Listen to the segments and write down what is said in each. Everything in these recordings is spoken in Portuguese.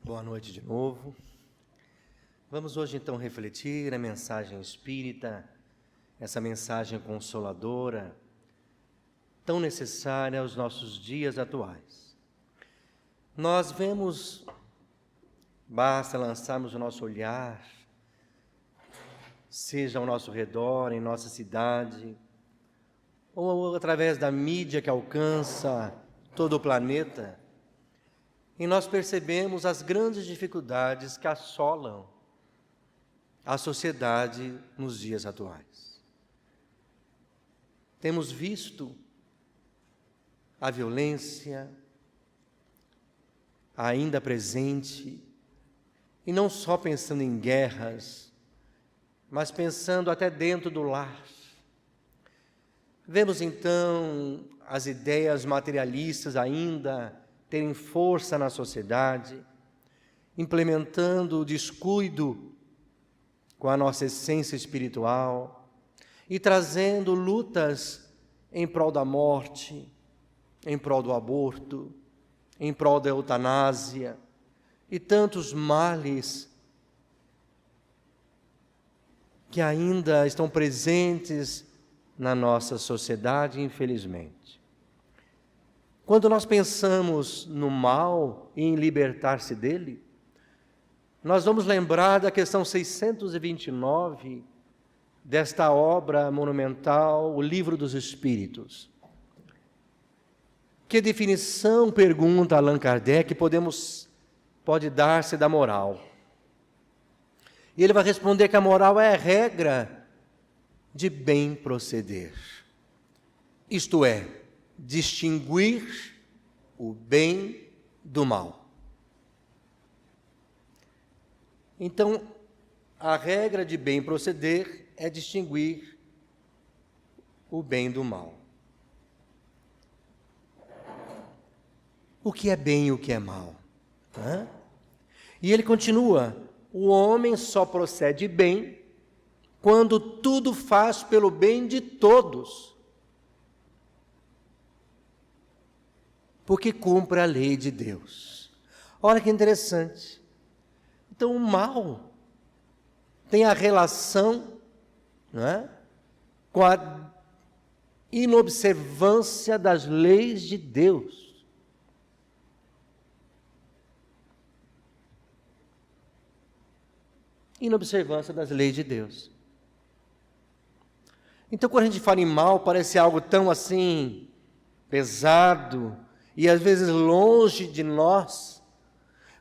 Boa noite de novo. Vamos hoje então refletir a mensagem espírita, essa mensagem consoladora, tão necessária aos nossos dias atuais. Nós vemos, basta lançarmos o nosso olhar, seja ao nosso redor, em nossa cidade, ou através da mídia que alcança todo o planeta, e nós percebemos as grandes dificuldades que assolam a sociedade nos dias atuais. Temos visto a violência ainda presente, e não só pensando em guerras, mas pensando até dentro do lar. Vemos então as ideias materialistas ainda terem força na sociedade, implementando o descuido com a nossa essência espiritual e trazendo lutas em prol da morte, em prol do aborto, em prol da eutanásia e tantos males que ainda estão presentes na nossa sociedade, infelizmente. Quando nós pensamos no mal e em libertar-se dele, nós vamos lembrar da questão 629 desta obra monumental, o Livro dos Espíritos. Que definição, pergunta Allan Kardec, pode dar-se da moral? E ele vai responder que a moral é a regra de bem proceder. Isto é, distinguir o bem do mal. Então, a regra de bem proceder é distinguir o bem do mal. O que é bem e o que é mal? E ele continua: o homem só procede bem quando tudo faz pelo bem de todos, porque cumpre a lei de Deus. Olha que interessante. Então o mal tem a relação, com a inobservância das leis de Deus. Inobservância das leis de Deus. Então quando a gente fala em mal, parece algo tão assim, pesado, e às vezes longe de nós,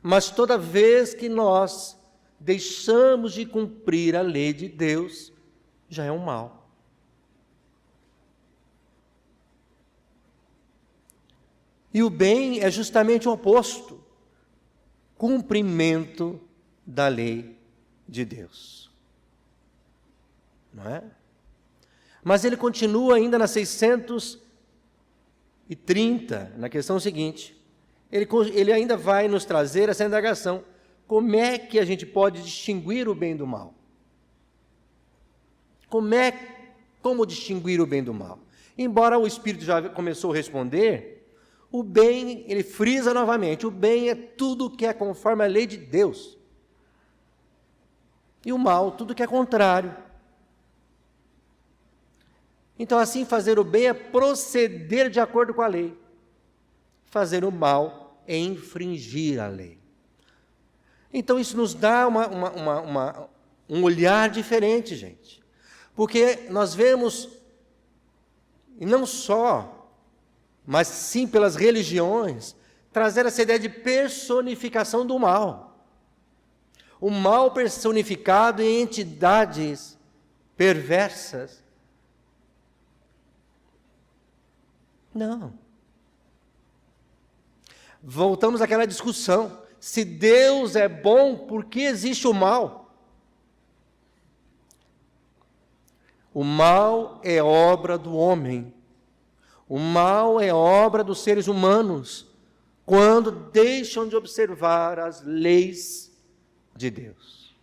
mas toda vez que nós deixamos de cumprir a lei de Deus, já é um mal. E o bem é justamente o oposto, cumprimento da lei de Deus. Não é? Mas ele continua ainda na 630, na questão seguinte. Ele ainda vai nos trazer essa indagação. Como é que a gente pode distinguir o bem do mal? Como distinguir o bem do mal? Embora o Espírito já começou a responder, o bem, ele frisa novamente, o bem é tudo que é conforme a lei de Deus. E o mal, tudo que é contrário. Então, assim, fazer o bem é proceder de acordo com a lei. Fazer o mal é infringir a lei. Então, isso nos dá um olhar diferente, gente. Porque nós vemos, e não só, mas sim pelas religiões, trazer essa ideia de personificação do mal. O mal personificado em entidades perversas. Não. Voltamos àquela discussão. Se Deus é bom, por que existe o mal? O mal é obra do homem. O mal é obra dos seres humanos, quando deixam de observar as leis de Deus.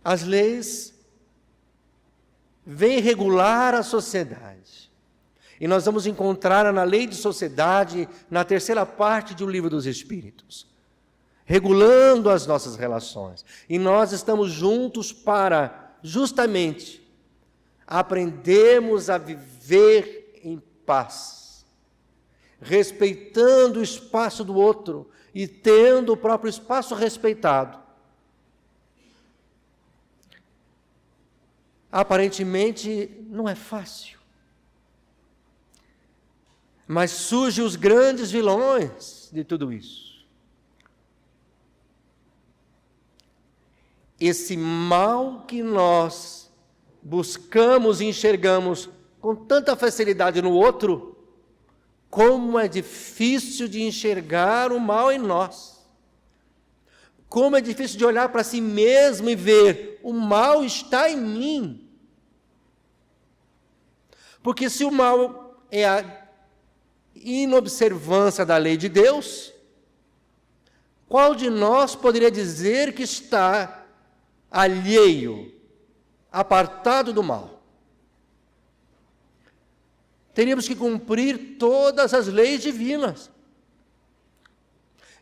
As leis vêm regular a sociedade. E nós vamos encontrar na lei de sociedade, na terceira parte de O Livro dos Espíritos, regulando as nossas relações. E nós estamos juntos para, justamente, aprendermos a viver em paz, respeitando o espaço do outro e tendo o próprio espaço respeitado. Aparentemente não é fácil, mas surgem os grandes vilões de tudo isso. Esse mal que nós buscamos e enxergamos com tanta facilidade no outro, como é difícil de enxergar o mal em nós. Como é difícil de olhar para si mesmo e ver, o mal está em mim. Porque se o mal é a inobservância da lei de Deus, qual de nós poderia dizer que está alheio, apartado do mal? Teríamos que cumprir todas as leis divinas.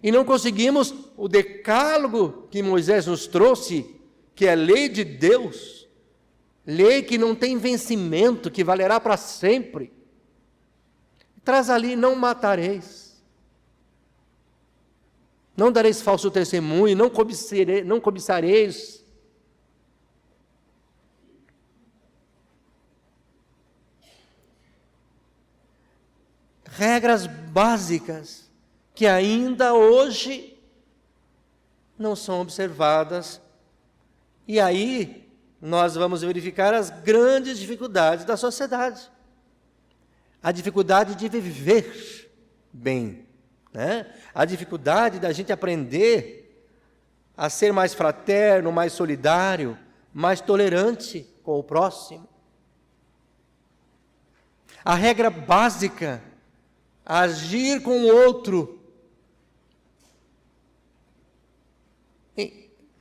E não conseguimos o decálogo que Moisés nos trouxe, que é a lei de Deus, lei que não tem vencimento, que valerá para sempre. Traz ali: não matareis, não dareis falso testemunho, não cobiçareis. Regras básicas que ainda hoje não são observadas. E aí nós vamos verificar as grandes dificuldades da sociedade. A dificuldade de viver bem, né? A dificuldade da gente aprender a ser mais fraterno, mais solidário, mais tolerante com o próximo. A regra básica, agir com o outro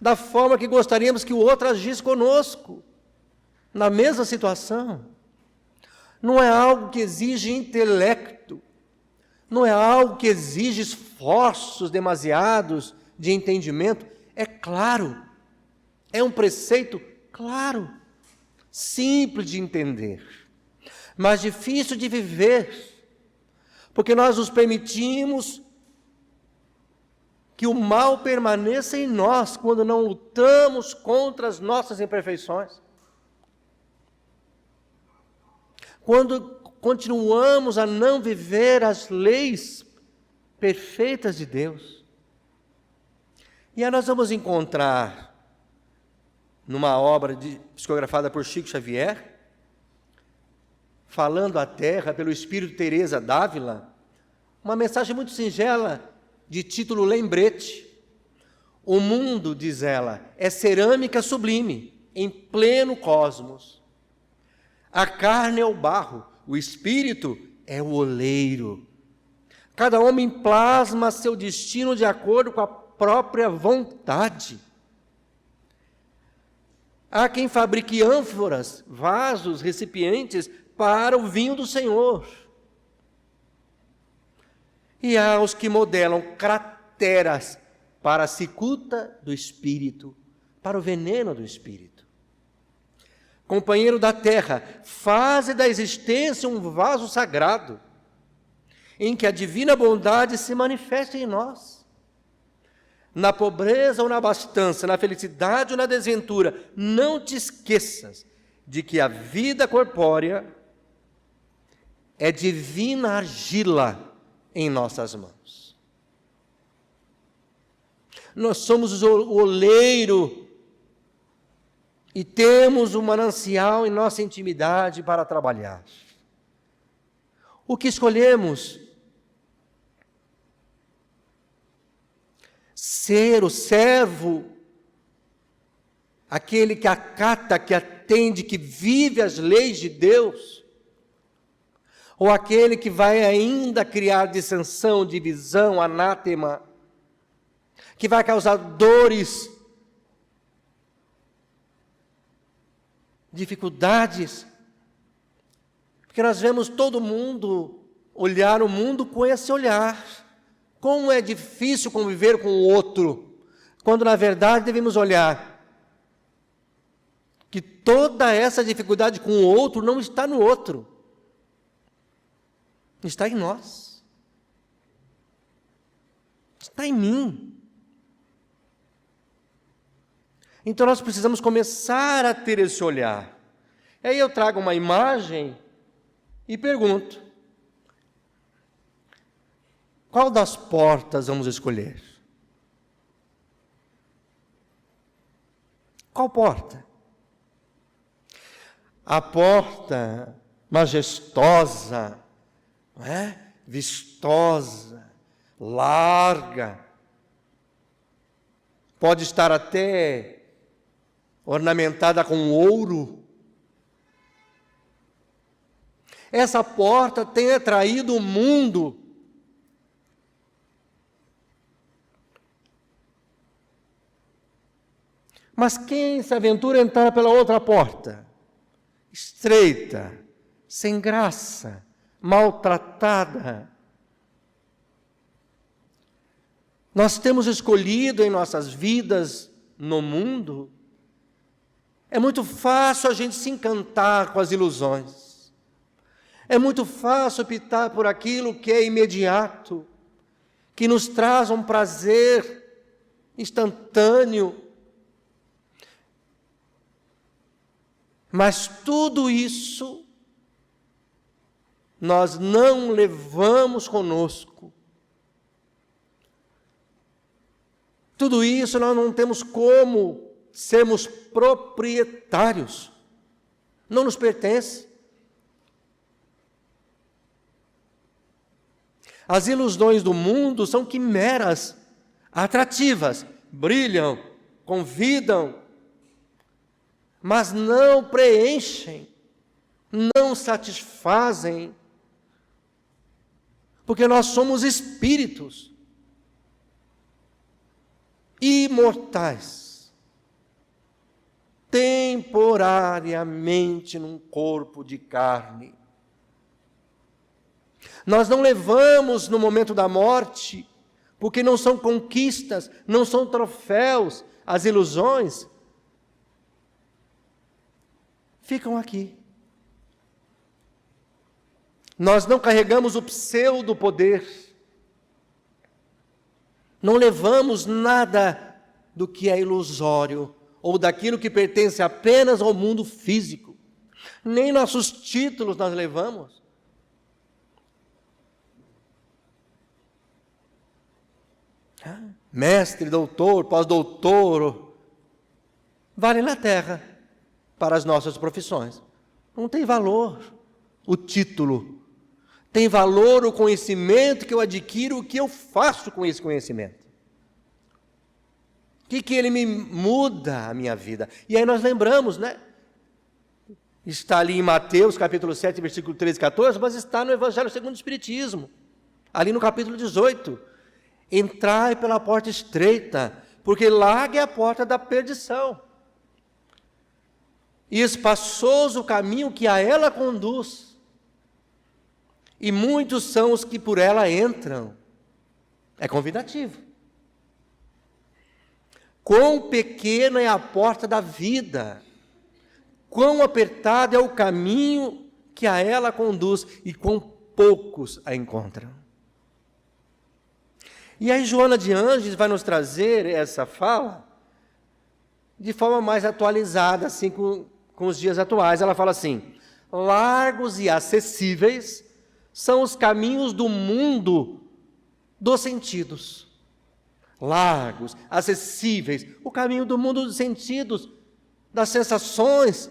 da forma que gostaríamos que o outro agisse conosco, na mesma situação. Não é algo que exige intelecto, não é algo que exige esforços demasiados de entendimento. É claro, é um preceito claro, simples de entender, mas difícil de viver, porque nós nos permitimos que o mal permaneça em nós quando não lutamos contra as nossas imperfeições. Quando continuamos a não viver as leis perfeitas de Deus. E aí nós vamos encontrar, numa obra psicografada por Chico Xavier, falando à Terra pelo Espírito Teresa d'Ávila, uma mensagem muito singela, de título lembrete. O mundo, diz ela, é cerâmica sublime, em pleno cosmos. A carne é o barro, o espírito é o oleiro. Cada homem plasma seu destino de acordo com a própria vontade. Há quem fabrique ânforas, vasos, recipientes para o vinho do Senhor. E há os que modelam crateras para a cicuta do espírito, para o veneno do espírito. Companheiro da terra, faze da existência um vaso sagrado, em que a divina bondade se manifeste em nós. Na pobreza ou na abastança, na felicidade ou na desventura, não te esqueças de que a vida corpórea é divina argila em nossas mãos. Nós somos o oleiro e temos um manancial em nossa intimidade para trabalhar. O que escolhemos? Ser o servo, aquele que acata, que atende, que vive as leis de Deus, ou aquele que vai ainda criar dissensão, divisão, anátema, que vai causar dores, dificuldades, porque Porque nós vemos todo mundo olhar o mundo com esse olhar. Como é difícil conviver com o outro, quando na verdade devemos olhar que toda essa dificuldade com o outro não está no outro, está em nós, está em mim. Então nós precisamos começar a ter esse olhar. Aí eu trago uma imagem e pergunto: qual das portas vamos escolher? Qual porta? A porta majestosa, não é? Vistosa, larga, pode estar até ornamentada com ouro. Essa porta tem atraído o mundo. Mas quem se aventura a entrar pela outra porta? Estreita, sem graça, maltratada. Nós temos escolhido em nossas vidas, no mundo, é muito fácil a gente se encantar com as ilusões. É muito fácil optar por aquilo que é imediato, que nos traz um prazer instantâneo. Mas tudo isso nós não levamos conosco. Tudo isso nós não temos como sermos proprietários. Não nos pertence. As ilusões do mundo são quimeras, atrativas, brilham, convidam, mas não preenchem, não satisfazem, porque nós somos espíritos imortais, temporariamente num corpo de carne. Nós não levamos no momento da morte, porque não são conquistas, não são troféus, as ilusões ficam aqui. Nós não carregamos o pseudo-poder, não levamos nada do que é ilusório, ou daquilo que pertence apenas ao mundo físico, nem nossos títulos nós levamos. Mestre, doutor, pós-doutor, vale na terra para as nossas profissões. Não tem valor o título, tem valor o conhecimento que eu adquiro, o que eu faço com esse conhecimento. O que ele me muda a minha vida? E aí nós lembramos, né? Está ali em Mateus, capítulo 7, versículo 13 e 14, mas está no Evangelho segundo o Espiritismo, ali no capítulo 18. Entrai pela porta estreita, porque larga é a porta da perdição. E espaçoso o caminho que a ela conduz. E muitos são os que por ela entram. É convidativo. Quão pequena é a porta da vida. Quão apertado é o caminho que a ela conduz. E quão poucos a encontram. E aí Joana de Ângeles vai nos trazer essa fala de forma mais atualizada, assim, com os dias atuais. Ela fala assim: largos e acessíveis são os caminhos do mundo dos sentidos. Largos, acessíveis, o caminho do mundo dos sentidos, das sensações,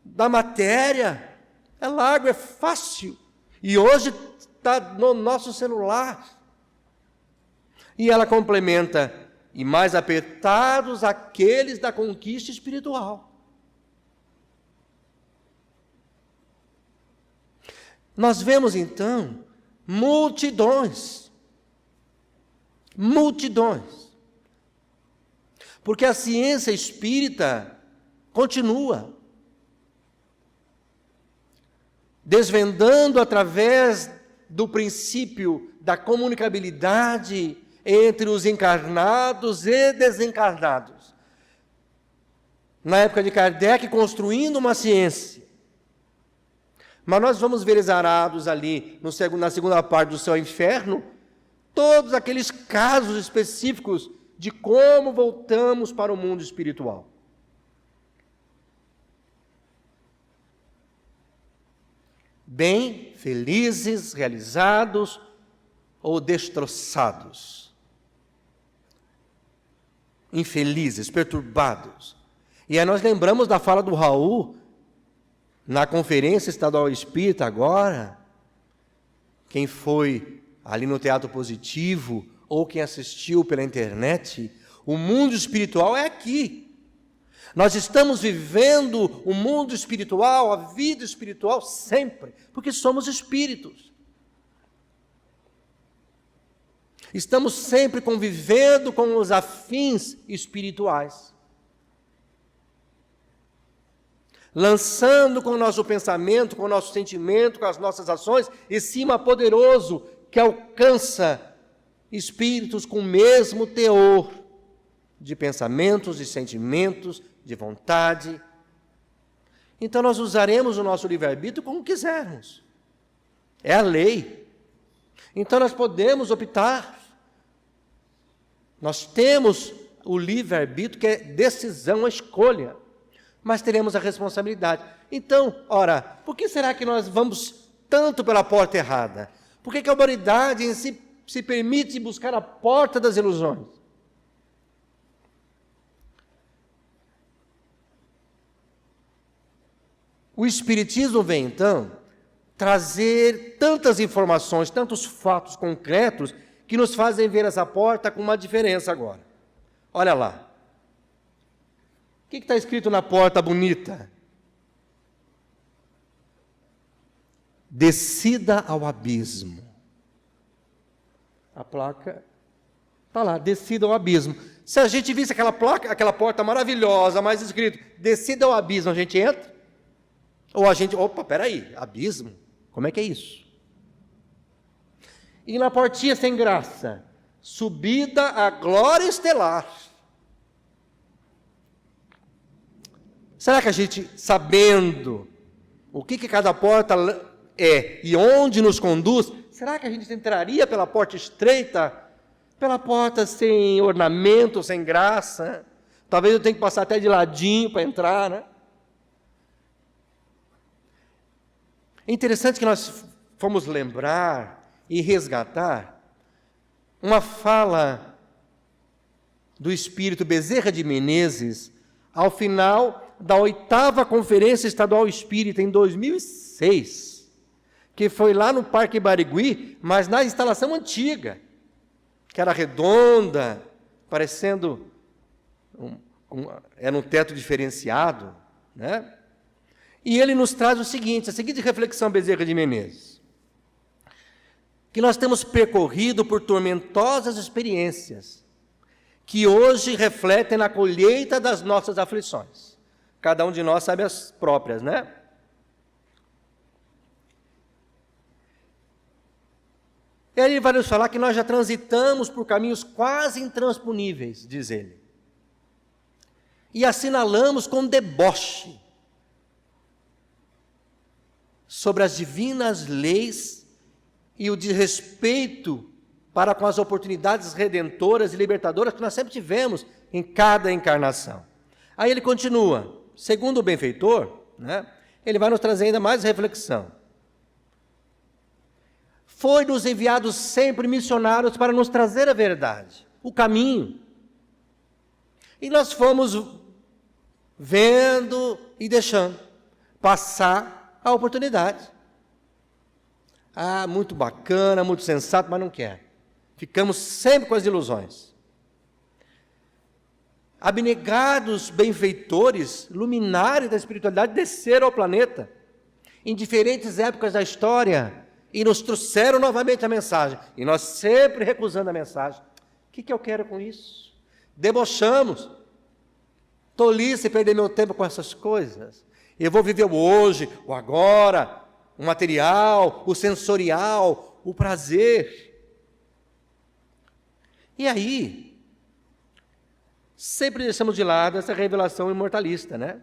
da matéria. É largo, é fácil. E hoje está no nosso celular. E ela complementa: e mais apertados aqueles da conquista espiritual. Nós vemos então multidões, porque a ciência espírita continua. desvendando através do princípio da comunicabilidade entre os encarnados e desencarnados. Na época de Kardec, construindo uma ciência. Mas nós vamos ver exarados ali, na segunda parte do Céu e Inferno, todos aqueles casos específicos de como voltamos para o mundo espiritual. Bem, felizes, realizados ou destroçados. Infelizes, perturbados. E aí nós lembramos da fala do Raul, na Conferência Estadual Espírita agora, quem foi ali no Teatro Positivo, ou quem assistiu pela internet, o mundo espiritual é aqui. Nós estamos vivendo o mundo espiritual, a vida espiritual sempre, porque somos espíritos. Estamos sempre convivendo com os afins espirituais. Lançando com o nosso pensamento, com o nosso sentimento, com as nossas ações, esse imã poderoso que alcança espíritos com o mesmo teor de pensamentos, de sentimentos, de vontade. Então nós usaremos o nosso livre-arbítrio como quisermos. É a lei. Então nós podemos optar. Nós temos o livre-arbítrio, que é decisão, a escolha. Mas teremos a responsabilidade. Então, ora, por que será que nós vamos tanto pela porta errada? Por que a humanidade em si se permite buscar a porta das ilusões? O Espiritismo vem, então, trazer tantas informações, tantos fatos concretos, que nos fazem ver essa porta com uma diferença agora. Olha lá. O que está escrito na porta bonita? Descida ao abismo. A placa está lá, descida ao abismo. Se a gente visse aquela placa, aquela porta maravilhosa, mais escrito, descida ao abismo, a gente entra? Ou a gente, opa, peraí, abismo? Como é que é isso? E na portinha sem graça, subida à glória estelar. Será que a gente, sabendo o que cada porta é e onde nos conduz, será que a gente entraria pela porta estreita, pela porta sem ornamento, sem graça? Talvez eu tenha que passar até de ladinho para entrar, né? É interessante que nós fomos lembrar e resgatar uma fala do espírito Bezerra de Menezes ao final da 8ª Conferência Estadual Espírita, em 2006, que foi lá no Parque Barigui, mas na instalação antiga, que era redonda, parecendo era um teto diferenciado, né? E ele nos traz a seguinte reflexão, Bezerra de Menezes, que nós temos percorrido por tormentosas experiências, que hoje refletem na colheita das nossas aflições. Cada um de nós sabe as próprias, né? Ele vai nos falar que nós já transitamos por caminhos quase intransponíveis, diz ele. E assinalamos com deboche sobre as divinas leis e o desrespeito para com as oportunidades redentoras e libertadoras que nós sempre tivemos em cada encarnação. Aí ele continua, segundo o benfeitor, né, ele vai nos trazer ainda mais reflexão. Foi-nos enviados sempre missionários para nos trazer a verdade, o caminho. E nós fomos vendo e deixando passar a oportunidade. Ah, muito bacana, muito sensato, mas não quer. Ficamos sempre com as ilusões. Abnegados benfeitores, luminares da espiritualidade, desceram ao planeta em diferentes épocas da história e nos trouxeram novamente a mensagem. E nós sempre recusando a mensagem. O que eu quero com isso? Debochamos. Tolice perder meu tempo com essas coisas. Eu vou viver o hoje, o agora. o material, o sensorial, o prazer. E aí, sempre deixamos de lado essa revelação imortalista, né?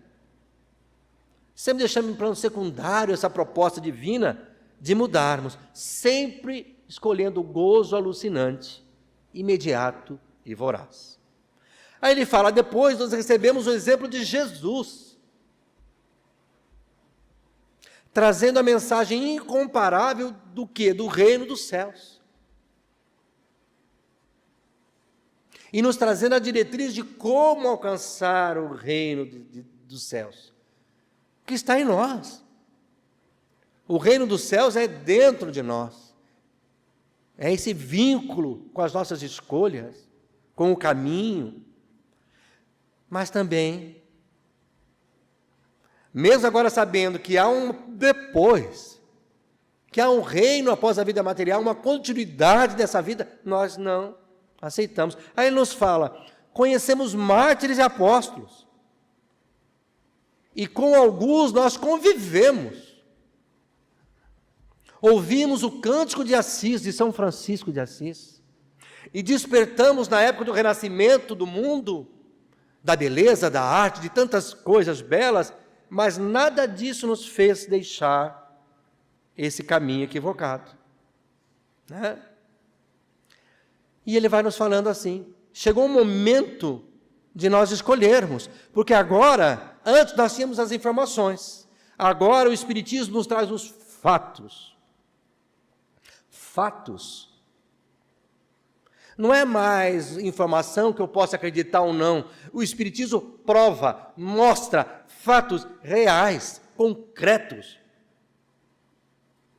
Sempre deixamos em plano secundário essa proposta divina de mudarmos, sempre escolhendo o gozo alucinante, imediato e voraz. Aí ele fala, depois nós recebemos o exemplo de Jesus, trazendo a mensagem incomparável do quê? Do reino dos céus. E nos trazendo a diretriz de como alcançar o reino dos céus, que está em nós. O reino dos céus é dentro de nós. É esse vínculo com as nossas escolhas, com o caminho, mas também, mesmo agora sabendo que há um depois, que há um reino após a vida material, uma continuidade dessa vida, nós não aceitamos. Aí ele nos fala, conhecemos mártires e apóstolos, e com alguns nós convivemos. Ouvimos o cântico de Assis, de São Francisco de Assis, e despertamos na época do renascimento do mundo, da beleza, da arte, de tantas coisas belas, mas nada disso nos fez deixar esse caminho equivocado, né? E ele vai nos falando assim, chegou o momento de nós escolhermos, porque agora, antes nós tínhamos as informações, agora o Espiritismo nos traz os fatos. Fatos. Não é mais informação que eu possa acreditar ou não. O Espiritismo prova, mostra fatos reais, concretos,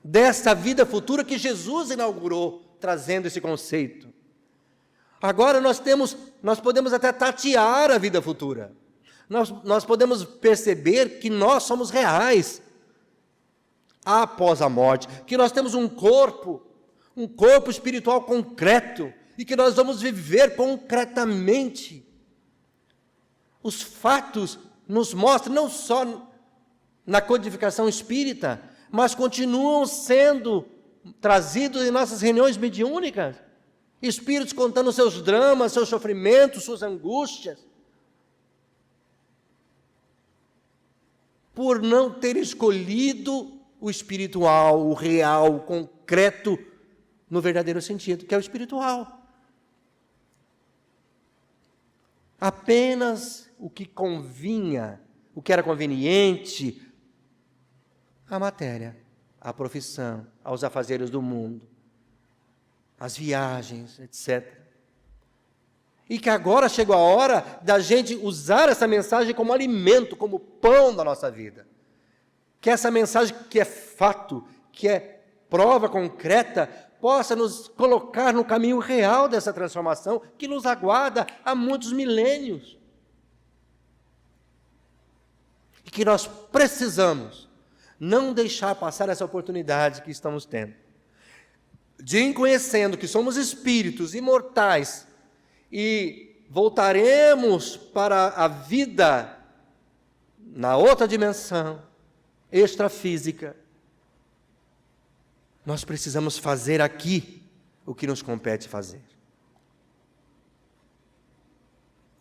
dessa vida futura que Jesus inaugurou, trazendo esse conceito. Agora nós podemos até tatear a vida futura. Nós podemos perceber que nós somos reais após a morte, que nós temos um corpo espiritual concreto, e que nós vamos viver concretamente. Os fatos nos mostram, não só na codificação espírita, mas continuam sendo trazidos em nossas reuniões mediúnicas, espíritos contando seus dramas, seus sofrimentos, suas angústias, por não ter escolhido o espiritual, o real, o concreto, no verdadeiro sentido, que é o espiritual. Apenas o que convinha, o que era conveniente, à matéria, à profissão, aos afazeres do mundo, às viagens, etc. E que agora chegou a hora da gente usar essa mensagem como alimento, como pão da nossa vida. Que essa mensagem que é fato, que é prova concreta, possa nos colocar no caminho real dessa transformação que nos aguarda há muitos milênios. E que nós precisamos não deixar passar essa oportunidade que estamos tendo, de ir conhecendo que somos espíritos imortais e voltaremos para a vida na outra dimensão, extrafísica. Nós precisamos fazer aqui o que nos compete fazer.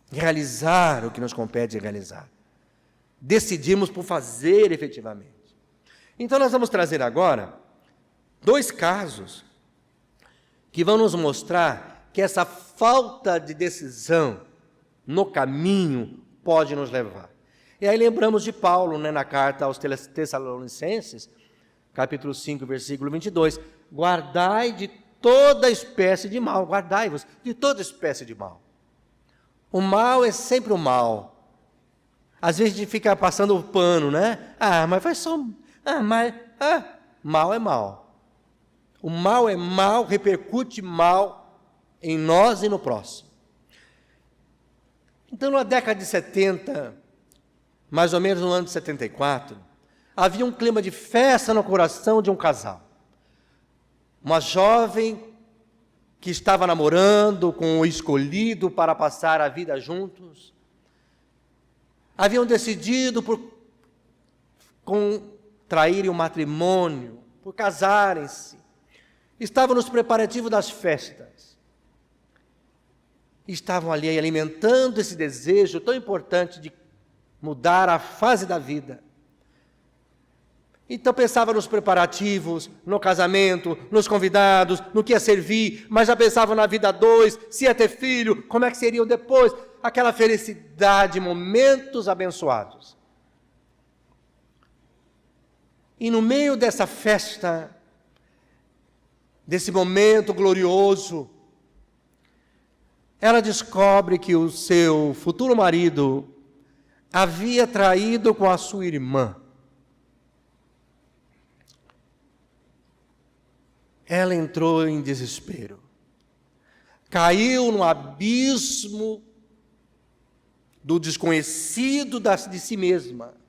Realizar o que nos compete realizar. Decidimos por fazer efetivamente. Então nós vamos trazer agora 2 casos que vão nos mostrar que essa falta de decisão no caminho pode nos levar. E aí lembramos de Paulo, né, na carta aos Tessalonicenses, capítulo 5, versículo 22, guardai de toda espécie de mal, guardai-vos de toda espécie de mal. O mal é sempre o mal. Às vezes a gente fica passando o pano, né? Mas faz só... mal é mal. O mal é mal, repercute mal em nós e no próximo. Então, na década de 70, mais ou menos no ano de 74, havia um clima de festa no coração de um casal. Uma jovem que estava namorando com o escolhido para passar a vida juntos. Haviam decidido por traírem o matrimônio, por casarem-se. Estavam nos preparativos das festas. Estavam ali alimentando esse desejo tão importante de mudar a fase da vida. Então pensava nos preparativos, no casamento, nos convidados, no que ia servir, mas já pensava na vida a dois, se ia ter filho, como é que seriam depois, aquela felicidade, momentos abençoados. E no meio dessa festa, desse momento glorioso, ela descobre que o seu futuro marido havia traído com a sua irmã. Ela entrou em desespero. Caiu no abismo do desconhecido de si mesma.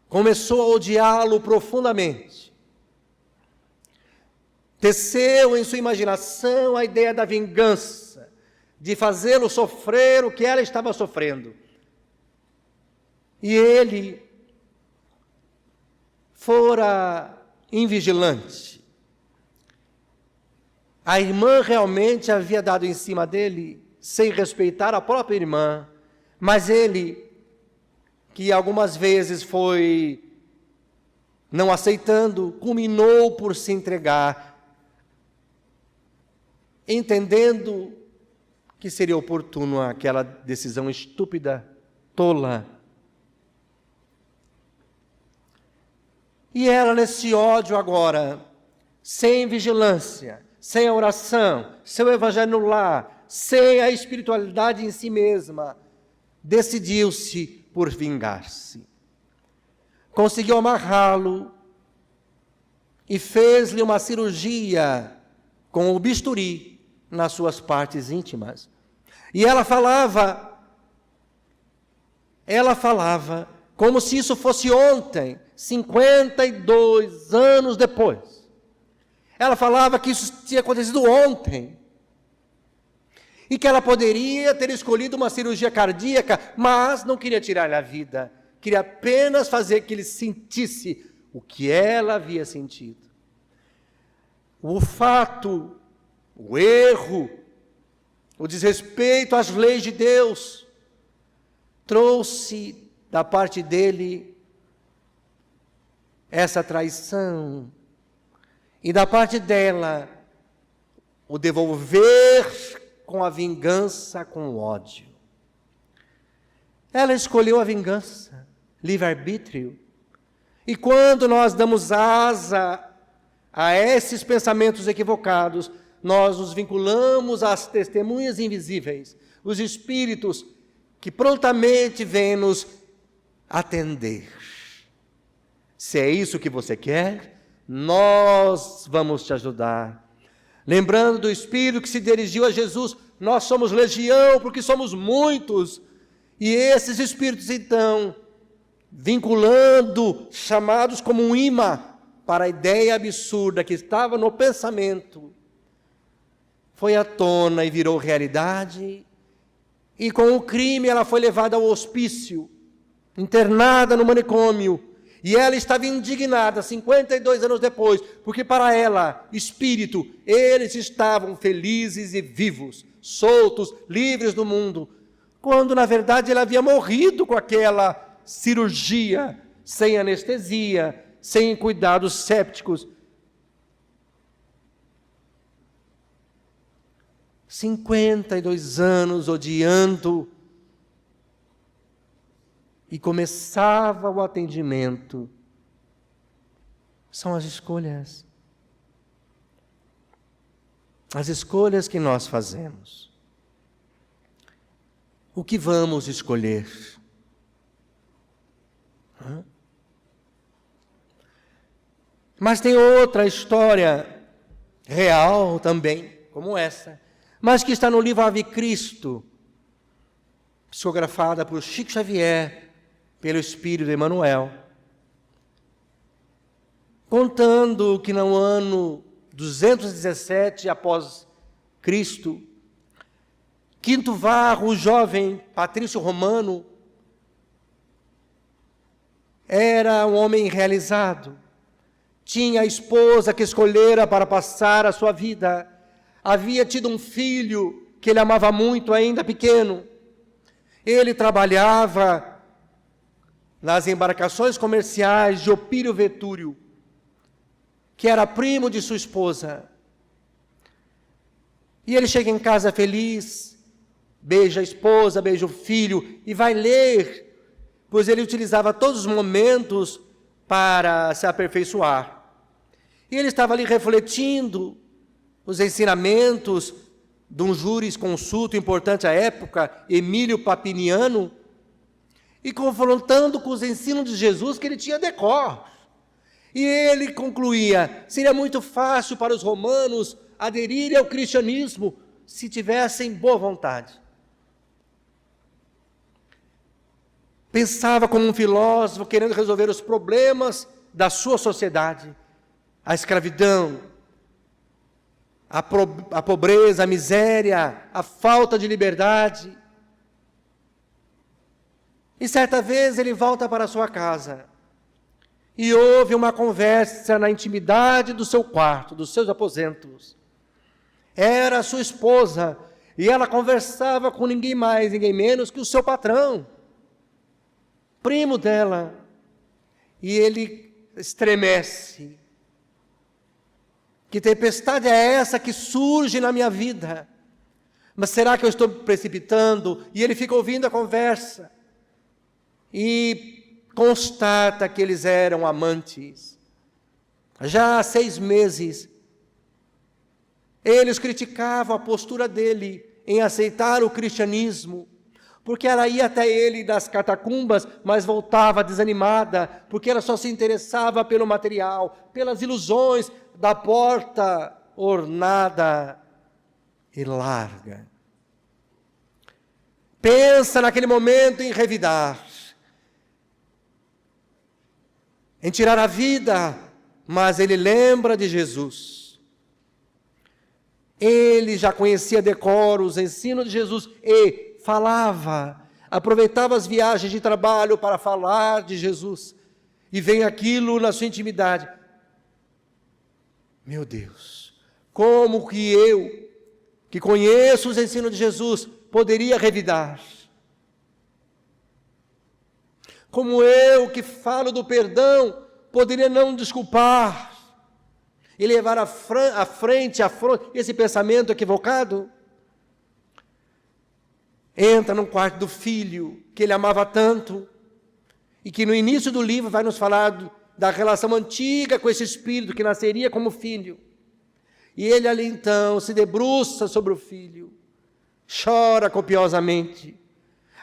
Começou a odiá-lo profundamente. Teceu em sua imaginação a ideia da vingança, de fazê-lo sofrer o que ela estava sofrendo. E ele fora invigilante. A irmã realmente havia dado em cima dele, sem respeitar a própria irmã, mas ele, que algumas vezes foi não aceitando, culminou por se entregar, entendendo que seria oportuno aquela decisão estúpida, tola. E ela, nesse ódio agora, sem vigilância, sem a oração, sem o evangelho no lar, sem a espiritualidade em si mesma, decidiu-se por vingar-se. Conseguiu amarrá-lo e fez-lhe uma cirurgia com o bisturi nas suas partes íntimas. E ela falava como se isso fosse ontem, 52 anos depois. Ela falava que isso tinha acontecido ontem. E que ela poderia ter escolhido uma cirurgia cardíaca, mas não queria tirar-lhe a vida. Queria apenas fazer que ele sentisse o que ela havia sentido. O fato, o erro, o desrespeito às leis de Deus, trouxe da parte dele essa traição, e da parte dela o devolver com a vingança, com o ódio. Ela escolheu a vingança, livre-arbítrio. E quando nós damos asa a esses pensamentos equivocados, nós nos vinculamos às testemunhas invisíveis, os espíritos que prontamente vêm nos atender. Se é isso que você quer, nós vamos te ajudar. Lembrando do Espírito que se dirigiu a Jesus, nós somos legião porque somos muitos. E esses Espíritos, então, vinculando, chamados como um imã para a ideia absurda que estava no pensamento, foi à tona e virou realidade. E com o crime ela foi levada ao hospício, internada no manicômio. E ela estava indignada 52 anos depois, porque para ela, espírito, eles estavam felizes e vivos, soltos, livres do mundo, quando na verdade ele havia morrido com aquela cirurgia, sem anestesia, sem cuidados sépticos. 52 anos odiando. E começava o atendimento. São as escolhas. As escolhas que nós fazemos. O que vamos escolher? Mas tem outra história real também, como essa, mas que está no livro Ave Cristo, psicografada por Chico Xavier, pelo Espírito de Emmanuel, contando que no ano 217 após Cristo, Quinto Varro, o jovem patrício romano, Era um homem realizado. Tinha a esposa que escolhera para passar a sua vida. Havia tido um filho que ele amava muito, ainda pequeno. Ele trabalhava nas embarcações comerciais de Opílio Vetúrio, que era primo de sua esposa. E ele chega em casa feliz, beija a esposa, beija o filho e vai ler, pois ele utilizava todos os momentos para se aperfeiçoar. E ele estava ali refletindo os ensinamentos de um jurisconsulto importante à época, Emílio Papiniano, e confrontando com os ensinos de Jesus que ele tinha decor. E ele concluía: seria muito fácil para os romanos aderirem ao cristianismo se tivessem boa vontade. Pensava como um filósofo querendo resolver os problemas da sua sociedade. A escravidão, a pobreza, a miséria, a falta de liberdade. E certa vez ele volta para sua casa e ouve uma conversa na intimidade do seu quarto, dos seus aposentos. Era a sua esposa e ela conversava com ninguém mais, ninguém menos que o seu patrão, primo dela. E ele estremece. Que tempestade é essa que surge na minha vida? Mas será que eu estou precipitando? E ele fica ouvindo a conversa e constata que eles eram amantes. Já há 6 meses, eles criticavam a postura dele em aceitar o cristianismo, porque ela ia até ele das catacumbas, mas voltava desanimada, porque ela só se interessava pelo material, pelas ilusões da porta ornada e larga. Pensa naquele momento em revidar, em tirar a vida, mas ele lembra de Jesus. Ele já conhecia decoro os ensinos de Jesus e falava, aproveitava as viagens de trabalho para falar de Jesus. E vem aquilo na sua intimidade. Meu Deus, como que eu, que conheço os ensinos de Jesus, poderia revidar? Como eu, que falo do perdão, poderia não desculpar e levar à frente esse pensamento equivocado? Entra no quarto do filho, que ele amava tanto, e que no início do livro vai nos falar da relação antiga com esse espírito que nasceria como filho. E ele ali então se debruça sobre o filho, chora copiosamente.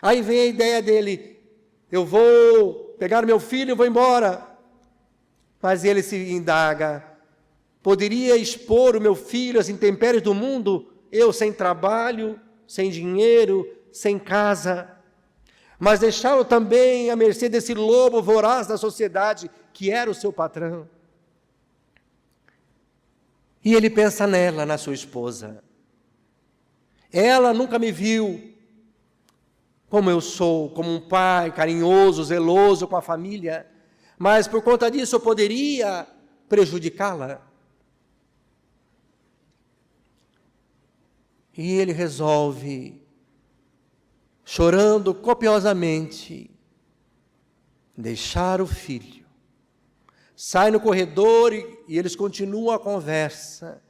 Aí vem a ideia dele: eu vou pegar meu filho e vou embora. Mas ele se indaga: poderia expor o meu filho às intempéries do mundo, eu sem trabalho, sem dinheiro, sem casa, mas deixá-lo também à mercê desse lobo voraz da sociedade, que era o seu patrão? E ele pensa nela, na sua esposa. Ela nunca me viu como eu sou, como um pai carinhoso, zeloso com a família, mas por conta disso eu poderia prejudicá-la. E ele resolve, chorando copiosamente, deixar o filho. Sai no corredor e eles continuam a conversa.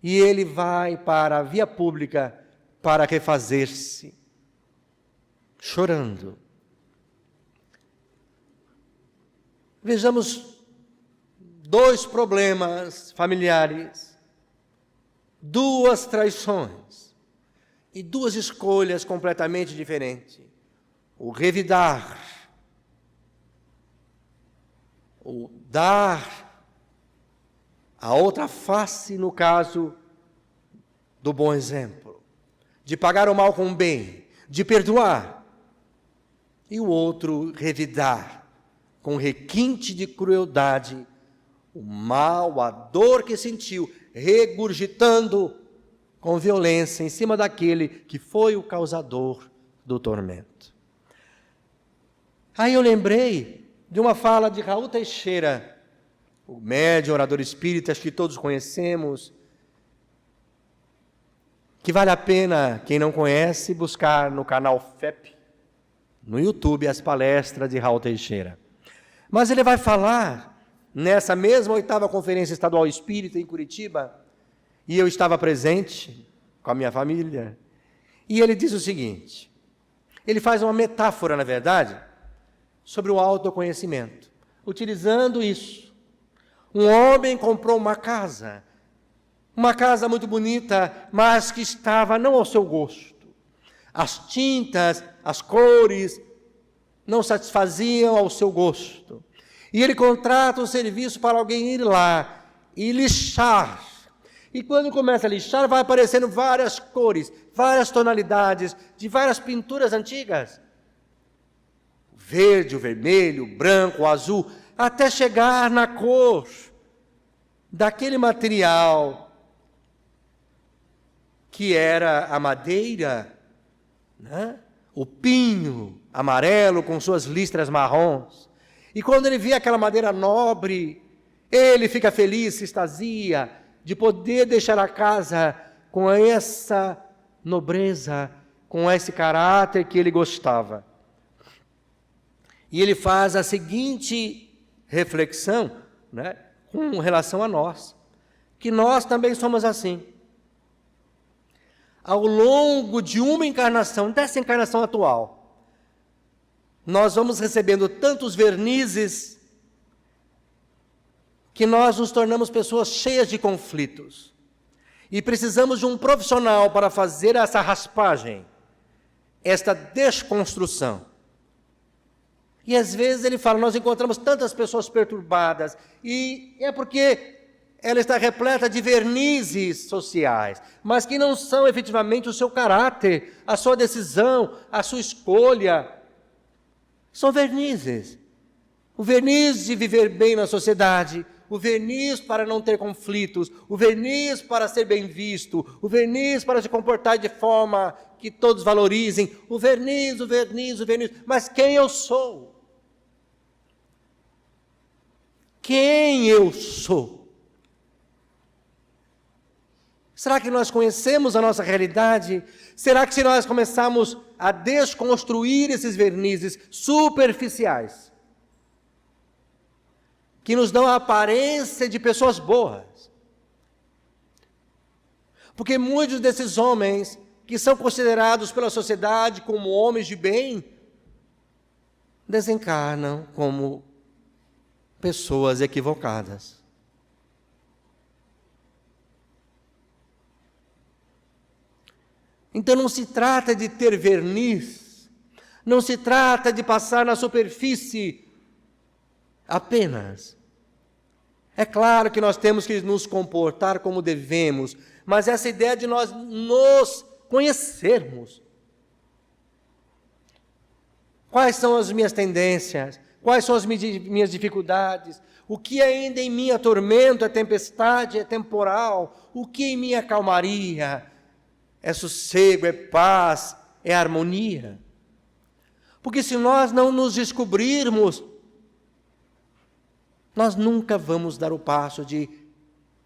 E ele vai para a via pública para refazer-se, chorando. Vejamos 2 problemas familiares, 2 traições e 2 escolhas completamente diferentes. O revidar, o dar a outra face, no caso do bom exemplo, de pagar o mal com o bem, de perdoar, e o outro revidar com requinte de crueldade o mal, a dor que sentiu, regurgitando com violência em cima daquele que foi o causador do tormento. Aí eu lembrei de uma fala de Raul Teixeira, o médium, orador espírita, acho que todos conhecemos, que vale a pena, quem não conhece, buscar no canal FEP, no YouTube, as palestras de Raul Teixeira. Mas ele vai falar, nessa mesma 8ª Conferência Estadual Espírita em Curitiba, e eu estava presente com a minha família, e ele diz o seguinte, ele faz uma metáfora, na verdade, sobre o autoconhecimento, utilizando isso. Um homem comprou uma casa muito bonita, mas que estava não ao seu gosto. As tintas, as cores, não satisfaziam ao seu gosto. E ele contrata um serviço para alguém ir lá e lixar. E quando começa a lixar, vai aparecendo várias cores, várias tonalidades, de várias pinturas antigas. O verde, o vermelho, o branco, o azul, até chegar na cor daquele material que era a madeira, né? O pinho amarelo com suas listras marrons. E quando ele vê aquela madeira nobre, ele fica feliz, se extasia de poder deixar a casa com essa nobreza, com esse caráter que ele gostava. E ele faz a seguinte reflexão, né, com relação a nós, que nós também somos assim. Ao longo de uma encarnação, dessa encarnação atual, nós vamos recebendo tantos vernizes que nós nos tornamos pessoas cheias de conflitos. E precisamos de um profissional para fazer essa raspagem, esta desconstrução. E às vezes ele fala, nós encontramos tantas pessoas perturbadas, e é porque ela está repleta de vernizes sociais, mas que não são efetivamente o seu caráter, a sua decisão, a sua escolha. São vernizes. O verniz de viver bem na sociedade, o verniz para não ter conflitos, o verniz para ser bem visto, o verniz para se comportar de forma que todos valorizem, o verniz. Mas quem eu sou? Quem eu sou? Será que nós conhecemos a nossa realidade? Será que se nós começarmos a desconstruir esses vernizes superficiais, que nos dão a aparência de pessoas boas? Porque muitos desses homens, que são considerados pela sociedade como homens de bem, desencarnam como pessoas equivocadas. Então não se trata de ter verniz, não se trata de passar na superfície apenas. É claro que nós temos que nos comportar como devemos, mas essa ideia de nós nos conhecermos. Quais são as minhas tendências? Quais são as minhas dificuldades? O que ainda em mim é tormento, é tempestade, é temporal? O que em mim é calmaria? É sossego, é paz, é harmonia. Porque se nós não nos descobrirmos, nós nunca vamos dar o passo de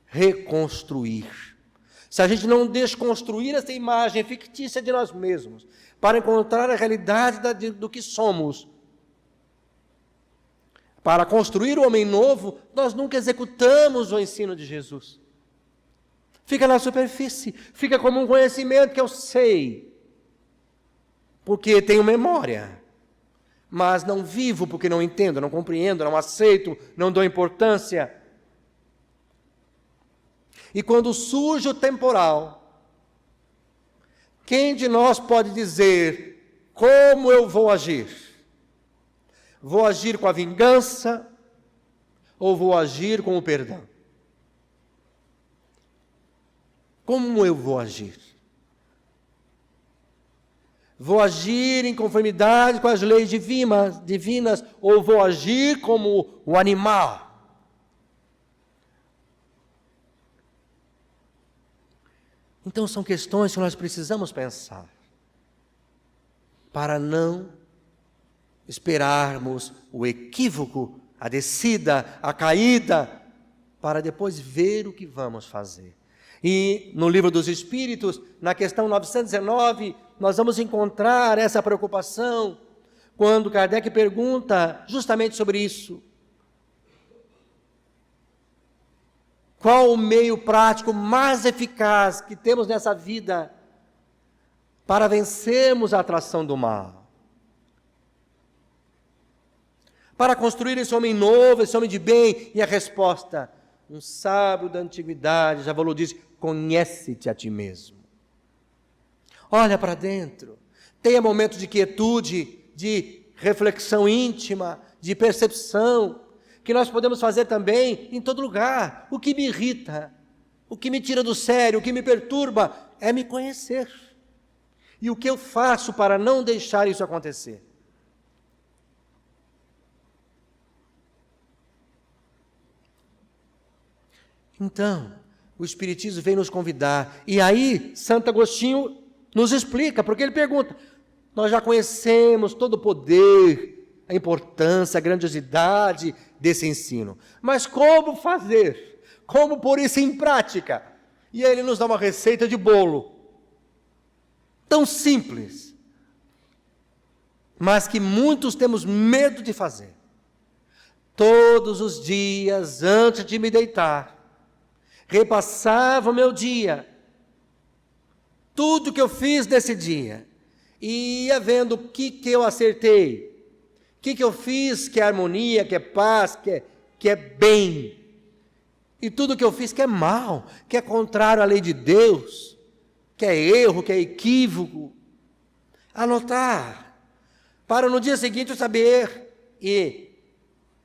reconstruir. Se a gente não desconstruir essa imagem fictícia de nós mesmos, para encontrar a realidade do que somos, para construir o homem novo, nós nunca executamos o ensino de Jesus. Fica na superfície, fica como um conhecimento que eu sei, porque tenho memória, mas não vivo porque não entendo, não compreendo, não aceito, não dou importância. E quando surge o temporal, quem de nós pode dizer como eu vou agir? Vou agir com a vingança ou vou agir com o perdão? Como eu vou agir? Vou agir em conformidade com as leis divinas ou vou agir como o animal? Então são questões que nós precisamos pensar para não esperarmos o equívoco, a descida, a caída, para depois ver o que vamos fazer. E no Livro dos Espíritos, na questão 919, nós vamos encontrar essa preocupação, quando Kardec pergunta justamente sobre isso. Qual o meio prático mais eficaz que temos nessa vida para vencermos a atração do mal? Para construir esse homem novo, esse homem de bem? E a resposta, um sábio da antiguidade já falou disso: conhece-te a ti mesmo. Olha para dentro, tenha momentos de quietude, de reflexão íntima, de percepção, que nós podemos fazer também em todo lugar. O que me irrita, o que me tira do sério, o que me perturba, é me conhecer. E o que eu faço para não deixar isso acontecer? Então, o Espiritismo vem nos convidar. E aí, Santo Agostinho nos explica, porque ele pergunta: nós já conhecemos todo o poder, a importância, a grandiosidade desse ensino, mas como fazer? Como pôr isso em prática? E aí ele nos dá uma receita de bolo, tão simples, mas que muitos temos medo de fazer. Todos os dias, antes de me deitar, repassava o meu dia, tudo que eu fiz nesse dia, e ia vendo o que eu acertei, o que eu fiz que é harmonia, que é paz, que é bem, e tudo que eu fiz que é mal, que é contrário à lei de Deus, que é erro, que é equívoco. Anotar, para no dia seguinte eu saber e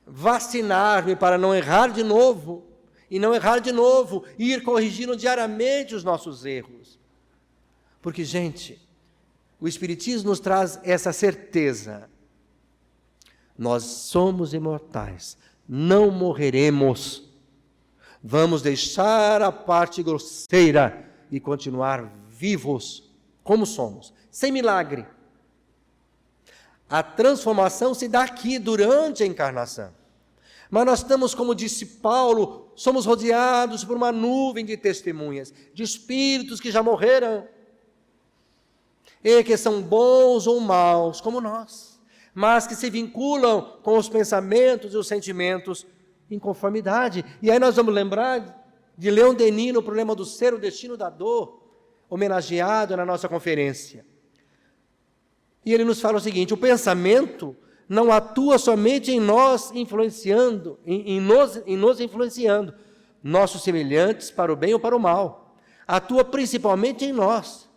vacinar-me para não errar de novo, e não errar de novo, e ir corrigindo diariamente os nossos erros. Porque, gente, o Espiritismo nos traz essa certeza: nós somos imortais, não morreremos. Vamos deixar a parte grosseira e continuar vivos como somos, sem milagre. A transformação se dá aqui, durante a encarnação. Mas nós estamos, como disse Paulo, somos rodeados por uma nuvem de testemunhas, de espíritos que já morreram, e que são bons ou maus, como nós, mas que se vinculam com os pensamentos e os sentimentos em conformidade. E aí nós vamos lembrar de Leon Denis no Problema do Ser, o Destino da Dor, homenageado na nossa conferência. E ele nos fala o seguinte: o pensamento não atua somente em nós, influenciando, em nos influenciando, nossos semelhantes, para o bem ou para o mal. Atua principalmente em nós.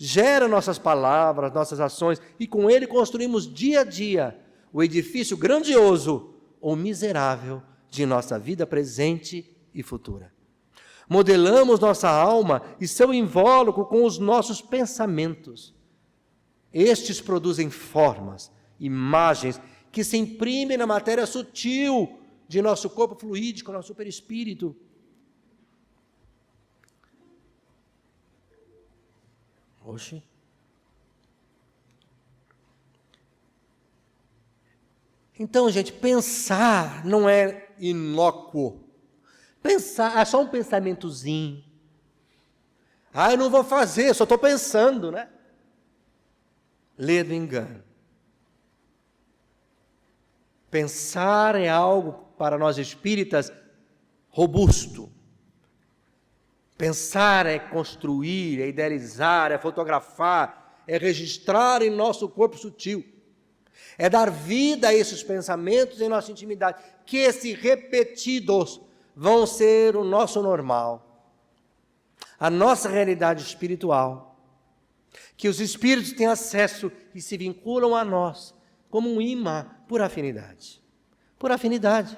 Gera nossas palavras, nossas ações, e com ele construímos dia a dia o edifício grandioso ou miserável de nossa vida presente e futura. Modelamos nossa alma e seu invólucro com os nossos pensamentos. Estes produzem formas, imagens que se imprimem na matéria sutil de nosso corpo fluídico, nosso perispírito. Oxe. Então, gente, pensar não é inócuo. Pensar é só um pensamentozinho. Eu não vou fazer, só estou pensando, né? Lê do engano. Pensar é algo, para nós espíritas, robusto. Pensar é construir, é idealizar, é fotografar, é registrar em nosso corpo sutil. É dar vida a esses pensamentos em nossa intimidade, que, se repetidos, vão ser o nosso normal, a nossa realidade espiritual, que os espíritos têm acesso e se vinculam a nós como um imã por afinidade. Por afinidade.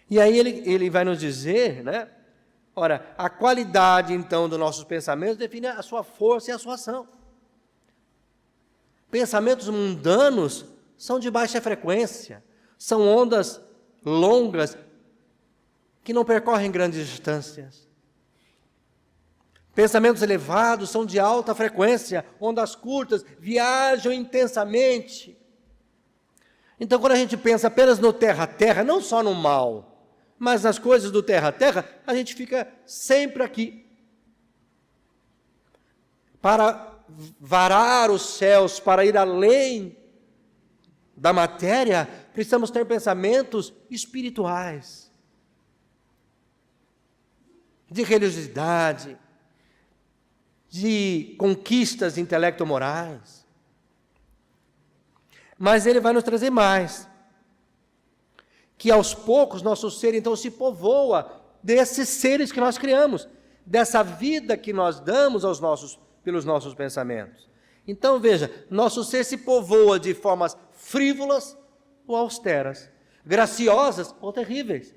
E aí ele vai nos dizer, né? Ora, a qualidade, então, dos nossos pensamentos define a sua força e a sua ação. Pensamentos mundanos são de baixa frequência, são ondas longas que não percorrem grandes distâncias. Pensamentos elevados são de alta frequência, ondas curtas viajam intensamente. Então, quando a gente pensa apenas no terra-terra, não só no mal, mas nas coisas do terra-terra, a gente fica sempre aqui. Para varar os céus, para ir além da matéria, precisamos ter pensamentos espirituais, de religiosidade, de conquistas intelecto-morais. Mas ele vai nos trazer mais, que aos poucos nosso ser então se povoa desses seres que nós criamos, dessa vida que nós damos pelos nossos pensamentos. Então veja, nosso ser se povoa de formas frívolas ou austeras, graciosas ou terríveis,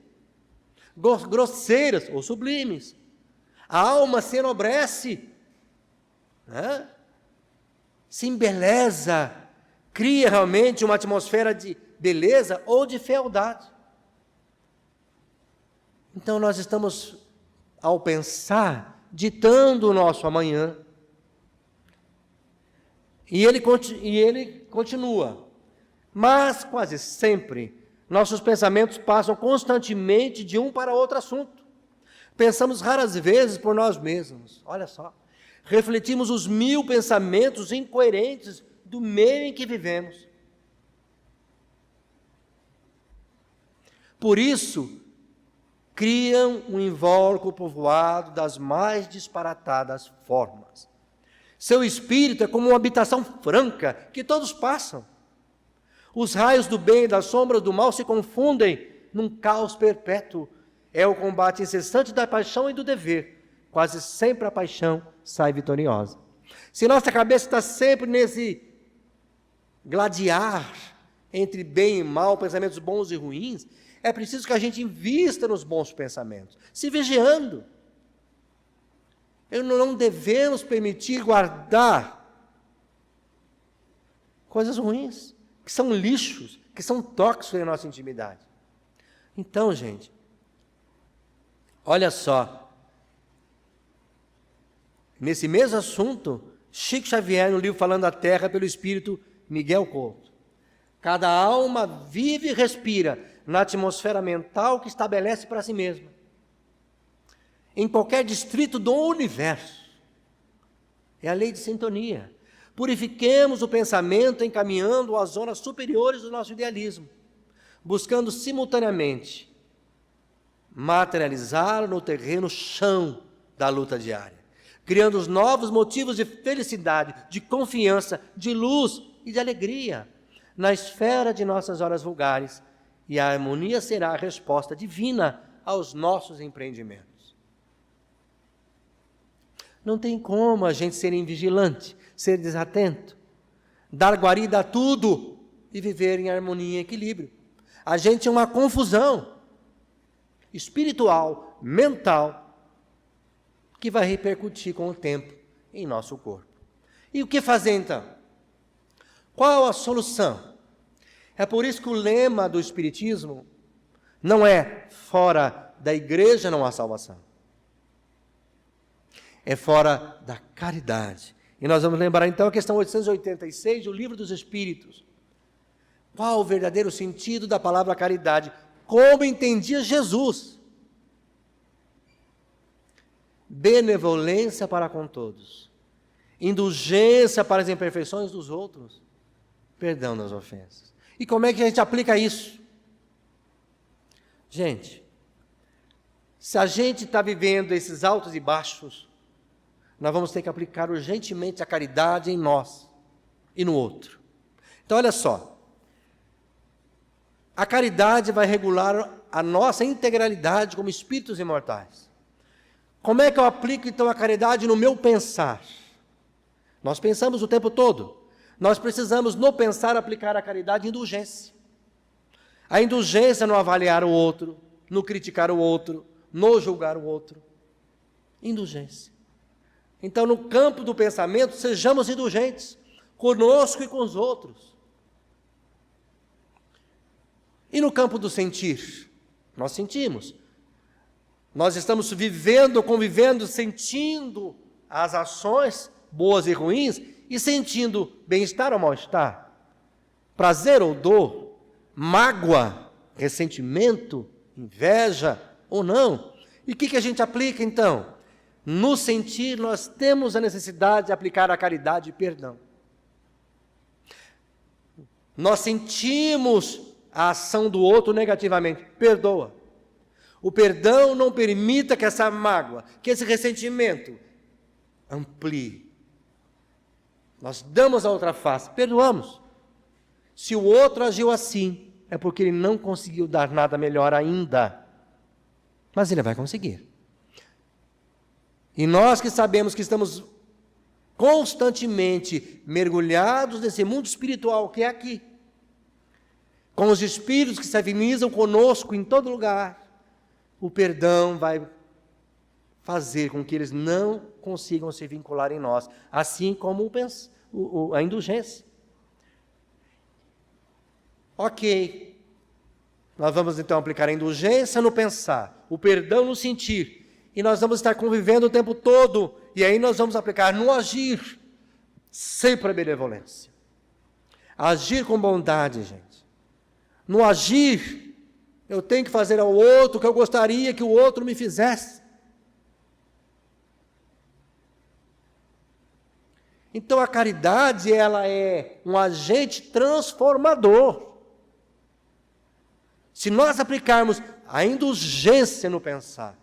grosseiras ou sublimes. A alma se enobrece, né? Se embeleza, cria realmente uma atmosfera de beleza ou de fealdade. Então nós estamos, ao pensar, ditando o nosso amanhã. E ele continua. Mas quase sempre, nossos pensamentos passam constantemente de um para outro assunto. Pensamos raras vezes por nós mesmos. Olha só. Refletimos os 1000 pensamentos incoerentes do meio em que vivemos. Por isso, criam um invólucro povoado das mais disparatadas formas. Seu espírito é como uma habitação franca que todos passam. Os raios do bem e das sombras do mal se confundem num caos perpétuo. É o combate incessante da paixão e do dever. Quase sempre a paixão sai vitoriosa. Se nossa cabeça está sempre nesse gladiar entre bem e mal, pensamentos bons e ruins, é preciso que a gente invista nos bons pensamentos, se vigiando. Não devemos permitir guardar coisas ruins, que são lixos, que são tóxicos na nossa intimidade. Então, gente, olha só, nesse mesmo assunto, Chico Xavier, no livro Falando da Terra, pelo Espírito Miguel Couto, cada alma vive e respira na atmosfera mental que estabelece para si mesma, em qualquer distrito do universo. É a lei de sintonia. Purifiquemos o pensamento encaminhando às zonas superiores do nosso idealismo, buscando simultaneamente materializá-lo no terreno chão da luta diária, criando os novos motivos de felicidade, de confiança, de luz e de alegria na esfera de nossas horas vulgares, e a harmonia será a resposta divina aos nossos empreendimentos. Não tem como a gente ser invigilante, ser desatento, dar guarida a tudo e viver em harmonia e equilíbrio. A gente é uma confusão espiritual, mental, que vai repercutir com o tempo em nosso corpo. E o que fazer então? Qual a solução? É por isso que o lema do Espiritismo não é fora da igreja não há salvação. É fora da caridade. E nós vamos lembrar então a questão 886 do Livro dos Espíritos. Qual o verdadeiro sentido da palavra caridade? Como entendia Jesus? Benevolência para com todos, indulgência para as imperfeições dos outros, perdão das ofensas. E como é que a gente aplica isso? Gente, se a gente está vivendo esses altos e baixos, nós vamos ter que aplicar urgentemente a caridade em nós e no outro. Então, olha só. A caridade vai regular a nossa integralidade como espíritos imortais. Como é que eu aplico, então, a caridade no meu pensar? Nós pensamos o tempo todo. Nós precisamos, no pensar, aplicar a caridade em indulgência. A indulgência no avaliar o outro, no criticar o outro, no julgar o outro. Indulgência. Então, no campo do pensamento, sejamos indulgentes, conosco e com os outros. E no campo do sentir, nós sentimos. Nós estamos vivendo, convivendo, sentindo as ações boas e ruins e sentindo bem-estar ou mal-estar, prazer ou dor, mágoa, ressentimento, inveja ou não. E o que a gente aplica então? No sentir, nós temos a necessidade de aplicar a caridade e perdão. Nós sentimos a ação do outro negativamente, perdoa. O perdão não permita que essa mágoa, que esse ressentimento amplie. Nós damos a outra face, perdoamos. Se o outro agiu assim, é porque ele não conseguiu dar nada melhor ainda. Mas ele vai conseguir. E nós que sabemos que estamos constantemente mergulhados nesse mundo espiritual que é aqui, com os espíritos que se afinizam conosco em todo lugar, o perdão vai fazer com que eles não consigam se vincular em nós, assim como a indulgência. Ok, nós vamos então aplicar a indulgência no pensar, o perdão no sentir, e nós vamos estar convivendo o tempo todo, e aí nós vamos aplicar no agir, sempre a benevolência. Agir com bondade, gente. No agir, eu tenho que fazer ao outro o que eu gostaria que o outro me fizesse. Então a caridade, ela é um agente transformador. Se nós aplicarmos a indulgência no pensar,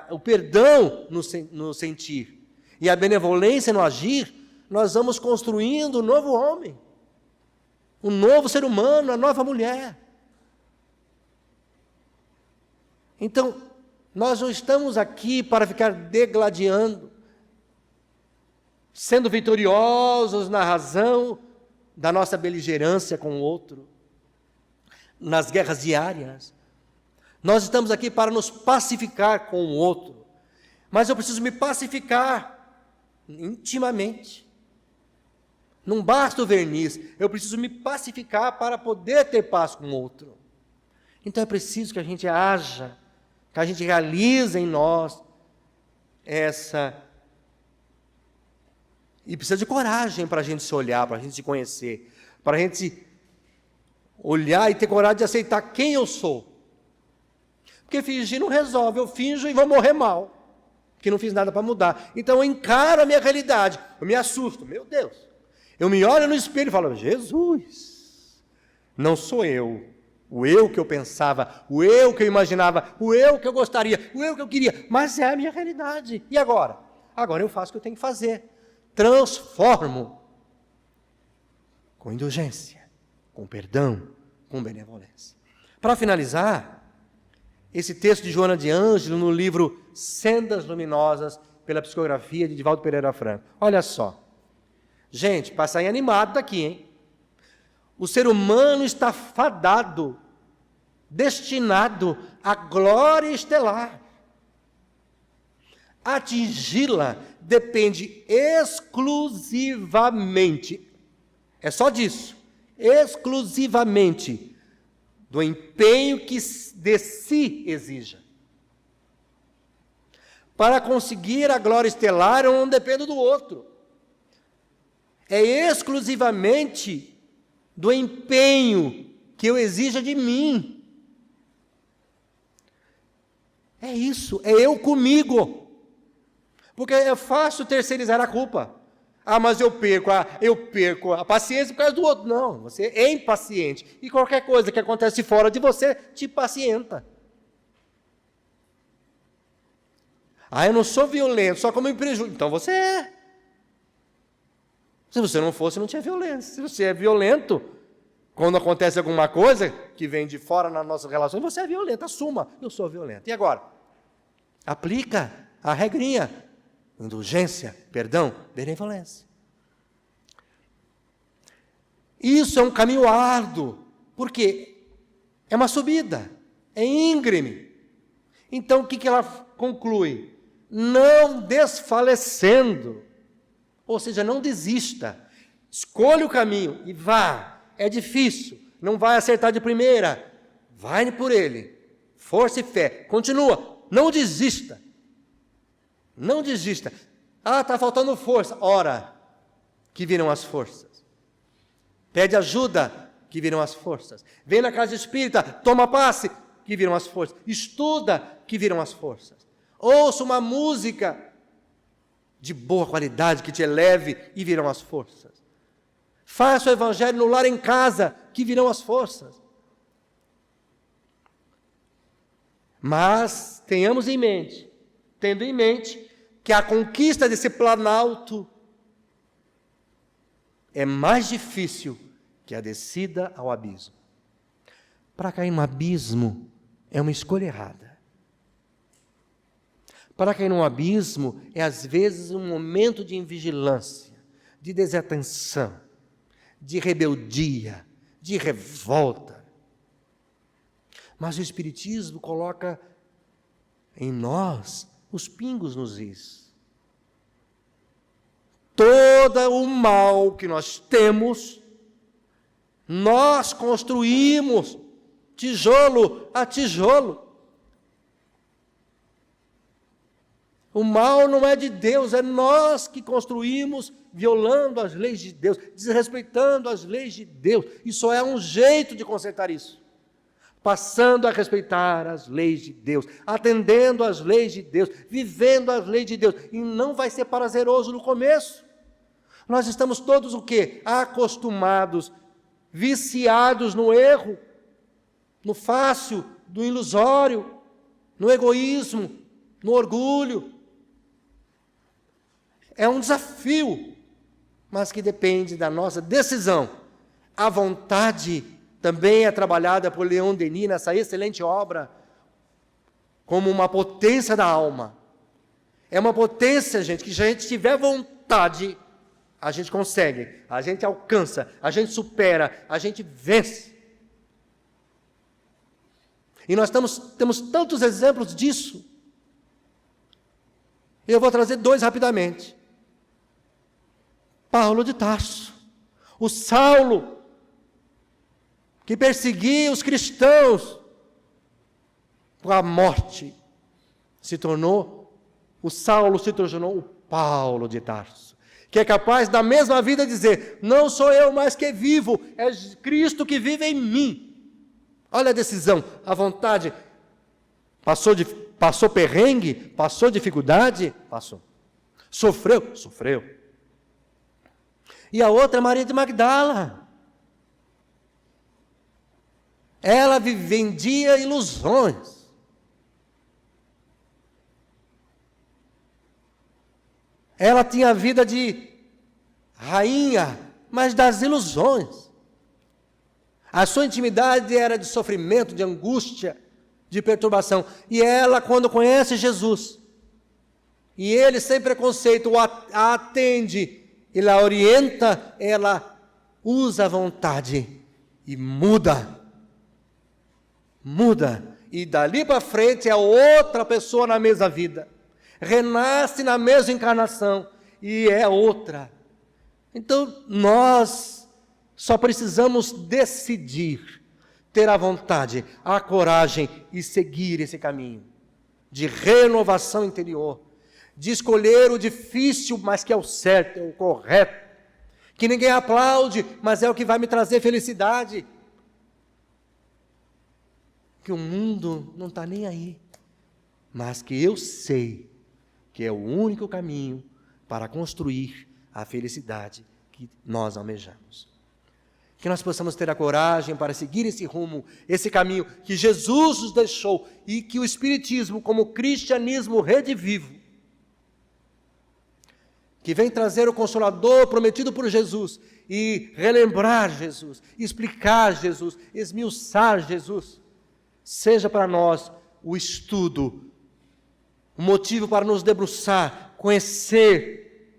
o perdão no sentir e a benevolência no agir, nós vamos construindo um novo homem, um novo ser humano, uma nova mulher. Então, nós não estamos aqui para ficar degladiando, sendo vitoriosos na razão da nossa beligerância com o outro, nas guerras diárias. Nós estamos aqui para nos pacificar com o outro. Mas eu preciso me pacificar intimamente. Não basta o verniz, eu preciso me pacificar para poder ter paz com o outro. Então é preciso que a gente haja, que a gente realize em nós essa... E precisa de coragem para a gente se olhar, para a gente se conhecer, para a gente olhar e ter coragem de aceitar quem eu sou. Porque fingir não resolve, eu finjo e vou morrer mal, que não fiz nada para mudar. Então eu encaro a minha realidade, eu me assusto, meu Deus. Eu me olho no espelho e falo, Jesus, não sou eu. O eu que eu pensava, o eu que eu imaginava, o eu que eu gostaria, o eu que eu queria, mas é a minha realidade. E agora? Agora eu faço o que eu tenho que fazer. Transformo com indulgência, com perdão, com benevolência. Para finalizar, esse texto de Joana de Ângelo no livro Sendas Luminosas, pela psicografia de Divaldo Pereira Franco. Olha só. Gente, para sair animado daqui, hein? O ser humano está fadado, destinado à glória estelar. Atingi-la depende exclusivamente, é só disso, exclusivamente do empenho que de si exija. Para conseguir a glória estelar, eu não dependo do outro. É exclusivamente do empenho que eu exija de mim. É isso, é eu comigo. Porque é fácil terceirizar a culpa. Ah, mas eu perco a paciência por causa do outro. Não, você é impaciente. E qualquer coisa que acontece fora de você, te pacienta. Ah, eu não sou violento, só como me prejudico. Então você é. Se você não fosse, não tinha violência. Se você é violento, quando acontece alguma coisa que vem de fora nas nossas relações, você é violento. Assuma, eu sou violento. E agora? Aplica a regrinha. Indulgência, perdão, benevolência. Isso é um caminho árduo, porque é uma subida, é íngreme. Então, o que ela conclui? Não desfalecendo, ou seja, não desista. Escolha o caminho e vá. É difícil, não vai acertar de primeira. Vai por ele, força e fé. Continua, não desista. Não desista. Está faltando força. Ora, que virão as forças. Pede ajuda, que virão as forças. Vem na casa espírita, toma passe, que virão as forças. Estuda, que virão as forças. Ouça uma música de boa qualidade, que te eleve, e virão as forças. Faça o evangelho no lar, em casa, que virão as forças. Mas tenhamos em mente, tendo em mente que a conquista desse planalto é mais difícil que a descida ao abismo. Para cair no abismo é uma escolha errada. Para cair no abismo é às vezes um momento de invigilância, de desatenção, de rebeldia, de revolta. Mas o Espiritismo coloca em nós os pingos nos is. Todo o mal que nós temos, nós construímos tijolo a tijolo. O mal não é de Deus, é nós que construímos violando as leis de Deus, desrespeitando as leis de Deus. E só é um jeito de consertar isso. Passando a respeitar as leis de Deus, atendendo às leis de Deus, vivendo as leis de Deus. E não vai ser prazeroso no começo. Nós estamos todos o quê? Acostumados, viciados no erro, no fácil, no ilusório, no egoísmo, no orgulho. É um desafio, mas que depende da nossa decisão. A vontade também é trabalhada por Leon Denis nessa excelente obra, como uma potência da alma. É uma potência, gente, que se a gente tiver vontade, a gente consegue, a gente alcança, a gente supera, a gente vence. E nós temos tantos exemplos disso. Eu vou trazer 2 rapidamente. Paulo de Tarso, o Saulo, que perseguia os cristãos com a morte, o Saulo se tornou o Paulo de Tarso, que é capaz da mesma vida dizer, não sou eu mais que vivo, é Cristo que vive em mim. Olha a decisão, a vontade, passou perrengue, passou dificuldade, passou. Sofreu. E a outra é Maria de Magdala. Ela vendia ilusões. Ela tinha a vida de rainha, mas das ilusões. A sua intimidade era de sofrimento, de angústia, de perturbação. E ela, quando conhece Jesus, e ele sem preconceito a atende, ele a orienta, ela usa a vontade e muda. E dali para frente é outra pessoa na mesma vida. Renasce na mesma encarnação e é outra. Então, nós só precisamos decidir, ter a vontade, a coragem e seguir esse caminho de renovação interior, de escolher o difícil, mas que é o certo, é o correto, que ninguém aplaude, mas é o que vai me trazer felicidade. Que o mundo não está nem aí, mas que eu sei que é o único caminho para construir a felicidade que nós almejamos. Que nós possamos ter a coragem para seguir esse rumo, esse caminho que Jesus nos deixou e que o Espiritismo, como cristianismo redivivo, que vem trazer o Consolador prometido por Jesus e relembrar Jesus, explicar Jesus, esmiuçar Jesus, seja para nós o estudo, o motivo para nos debruçar, conhecer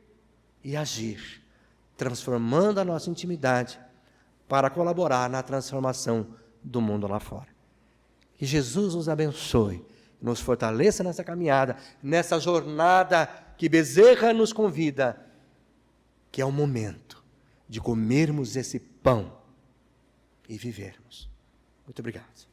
e agir, transformando a nossa intimidade para colaborar na transformação do mundo lá fora. Que Jesus nos abençoe, nos fortaleça nessa caminhada, nessa jornada que Bezerra nos convida, que é o momento de comermos esse pão e vivermos. Muito obrigado.